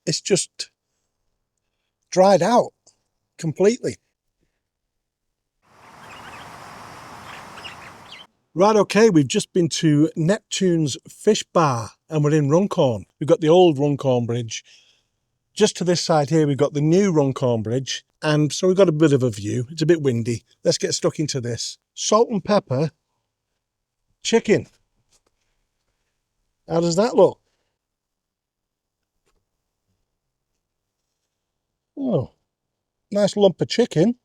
it's just dried out completely. Right, okay, we've just been to Neptune's Fish Bar and we're in Runcorn. We've got the old Runcorn Bridge. Just to this side here, we've got the new Runcorn Bridge. And so we've got a bit of a view. It's a bit windy. Let's get stuck into this. Salt and pepper chicken. How does that look? Oh, nice lump of chicken.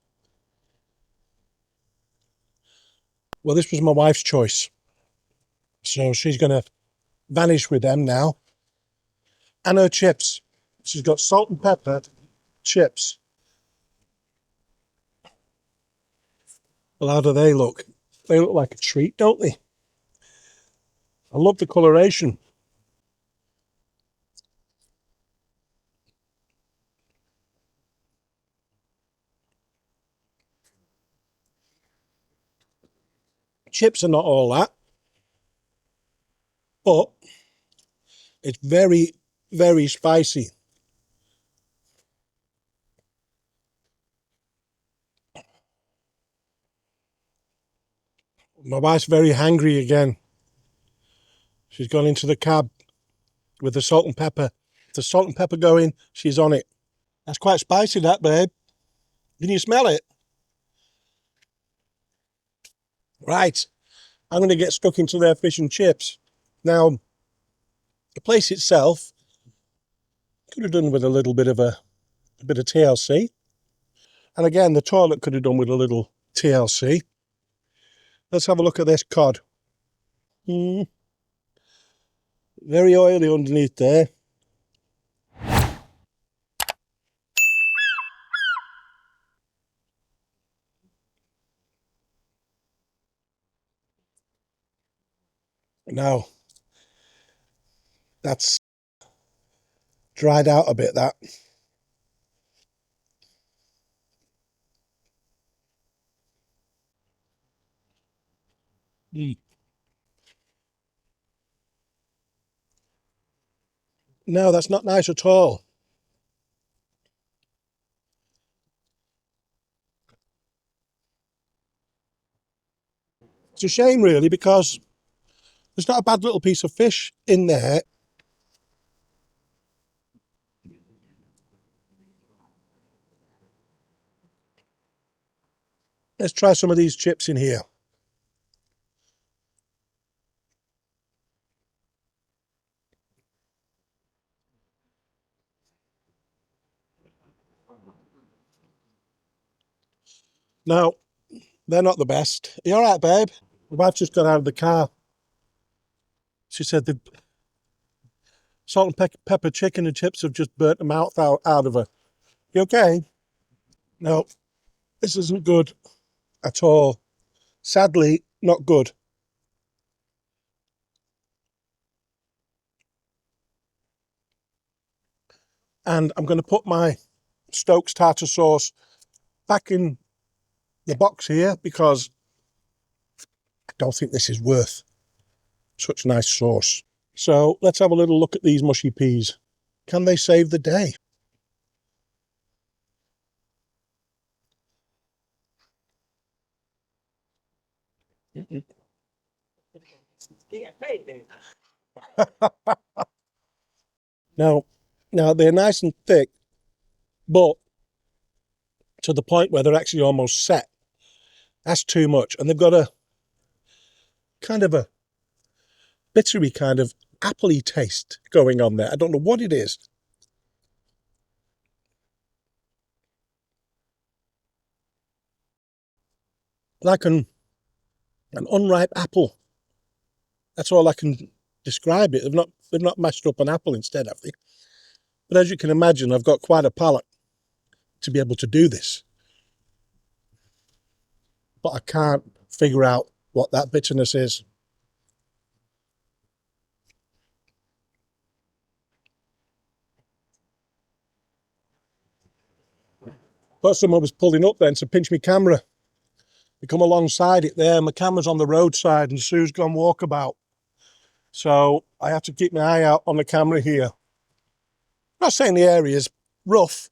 Well, this was my wife's choice. So she's going to vanish with them now. And her chips. She's got salt and pepper chips. Well, how do they look? They look like a treat, don't they? I love the coloration. Chips are not all that, but it's very, very spicy. My wife's very hangry again. She's gone into the cab with the salt and pepper. If the salt and pepper going, she's on it. That's quite spicy, that, babe. Can you smell it? Right. I'm going to get stuck into their fish and chips. Now, the place itself could have done with a little bit of a bit of TLC. And again, the toilet could have done with a little TLC. Let's have a look at this cod. Very oily underneath there. Now, that's dried out a bit, that. No, that's not nice at all. It's a shame, really, because there's not a bad little piece of fish in there. Let's try some of these chips in here. Now, they're not the best. Are you all right, babe? My wife just got out of the car. She said the salt and pepper chicken and chips have just burnt the mouth out of her. You okay? No, this isn't good at all. Sadly, not good. And I'm going to put my Stokes tartar sauce back in the box here because I don't think this is worth such nice sauce. So let's have a little look at these mushy peas. Can they save the day? Now, they're nice and thick, but to the point where they're actually almost set. That's too much. And they've got a kind of a bittery kind of appley taste going on there. I don't know what it is. Like an unripe apple. That's all I can describe it. They've not mashed up an apple instead, have they? But as you can imagine, I've got quite a palate to be able to do this. But I can't figure out what that bitterness is. But someone was pulling up then to pinch my camera. We come alongside it there, my camera's on the roadside and Sue's gone walkabout. So I have to keep my eye out on the camera here. not saying the area is rough,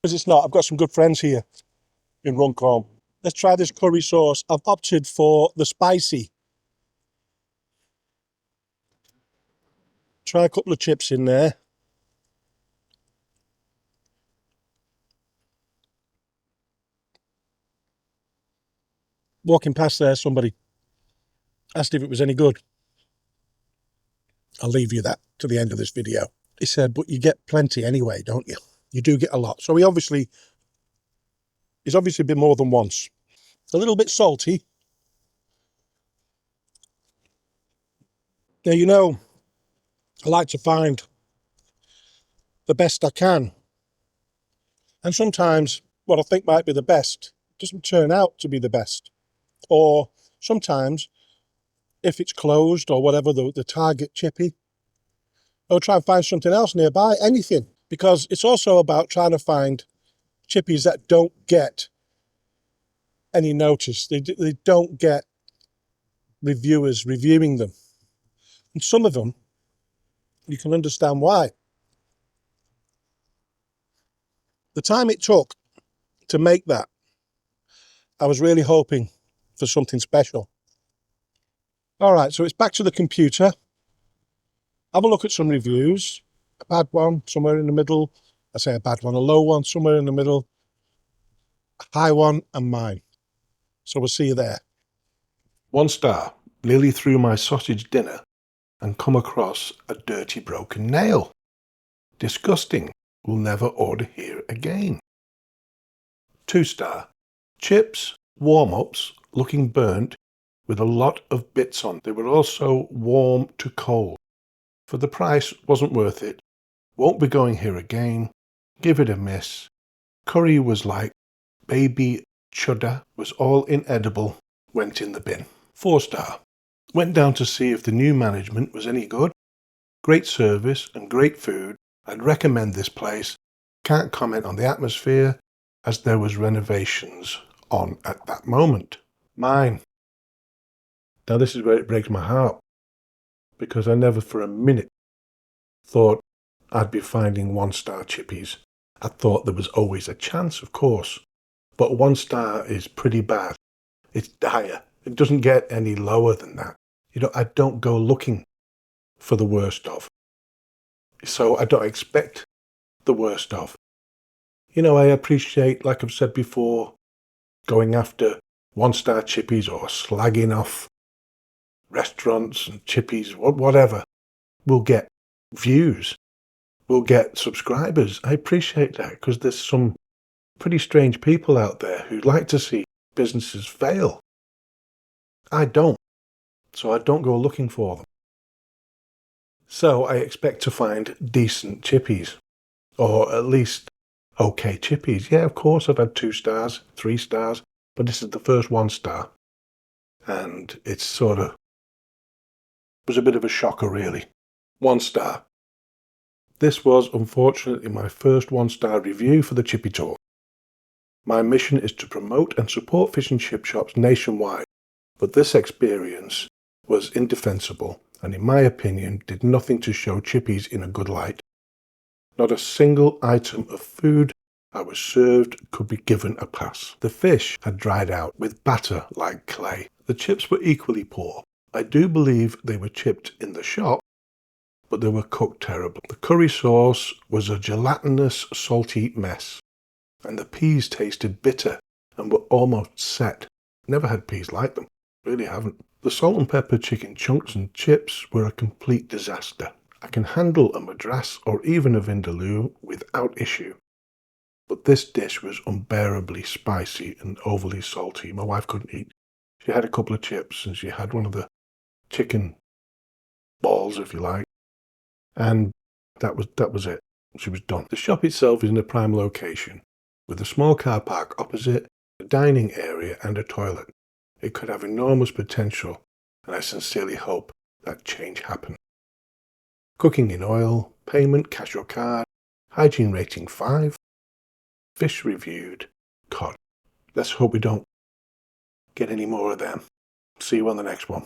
because it's not. I've got some good friends here in Runcorn. Let's try this curry sauce. I've opted for the spicy. Try a couple of chips in there. Walking past there, somebody asked if it was any good. I'll leave you that to the end of this video. He said, but you get plenty anyway, don't you? You do get a lot. So he's obviously been more than once. A little bit salty. Now, you know, I like to find the best I can. And sometimes what I think might be the best doesn't turn out to be the best. Or sometimes, if it's closed or whatever, the target chippy, I'll try and find something else nearby, anything. Because it's also about trying to find chippies that don't get any notice. They don't get reviewers reviewing them. And some of them, you can understand why. The time it took to make that, I was really hoping for something special. All right, so it's back to the computer. Have a look at some reviews. A bad one, somewhere in the middle. I say a bad one, a low one, somewhere in the middle. A high one, and mine. So we'll see you there. 1 star, nearly through my sausage dinner and come across a dirty broken nail. Disgusting. Will never order here again. 2 star, chips, warm-ups, looking burnt with a lot of bits on. They were also warm to cold. For the price, wasn't worth it. Won't be going here again. Give it a miss. Curry was like baby cheddar, was all inedible, went in the bin. 4 star. Went down to see if the new management was any good. Great service and great food. I'd recommend this place. Can't comment on the atmosphere as there was renovations on at that moment. Mine. Now this is where it breaks my heart, because I never for a minute thought I'd be finding 1 star chippies. I thought there was always a chance, of course, but 1 star is pretty bad. It's dire. It doesn't get any lower than that. You know, I don't go looking for the worst of. So I don't expect the worst of. You know, I appreciate, like I've said before, going after 1 star chippies or slagging off restaurants and chippies, whatever. We'll get views. We'll get subscribers. I appreciate that, because there's some pretty strange people out there who like to see businesses fail. I don't. So I don't go looking for them. So I expect to find decent chippies, or at least okay chippies. Yeah, of course I've had 2 stars, 3 stars, but this is the first 1 star. And it's sort of, was a bit of a shocker really. 1 star. This was unfortunately my first 1 star review for the Chippy Tour. My mission is to promote and support fish and chip shops nationwide, but this experience was indefensible and in my opinion did nothing to show chippies in a good light. Not a single item of food I was served could be given a pass. The fish had dried out with batter like clay. The chips were equally poor. I do believe they were chipped in the shop, but they were cooked terribly. The curry sauce was a gelatinous, salty mess, and the peas tasted bitter and were almost set. Never had peas like them. Really haven't. The salt and pepper chicken chunks and chips were a complete disaster. I can handle a madras or even a vindaloo without issue, but this dish was unbearably spicy and overly salty. My wife couldn't eat. She had a couple of chips and she had one of the chicken balls, if you like, and that was it. She was done. The shop itself is in a prime location, with a small car park opposite, a dining area and a toilet. It could have enormous potential, and I sincerely hope that change happens. Cooking in oil, payment, cash or card, hygiene rating 5, fish reviewed, cod. Let's hope we don't get any more of them. See you on the next one.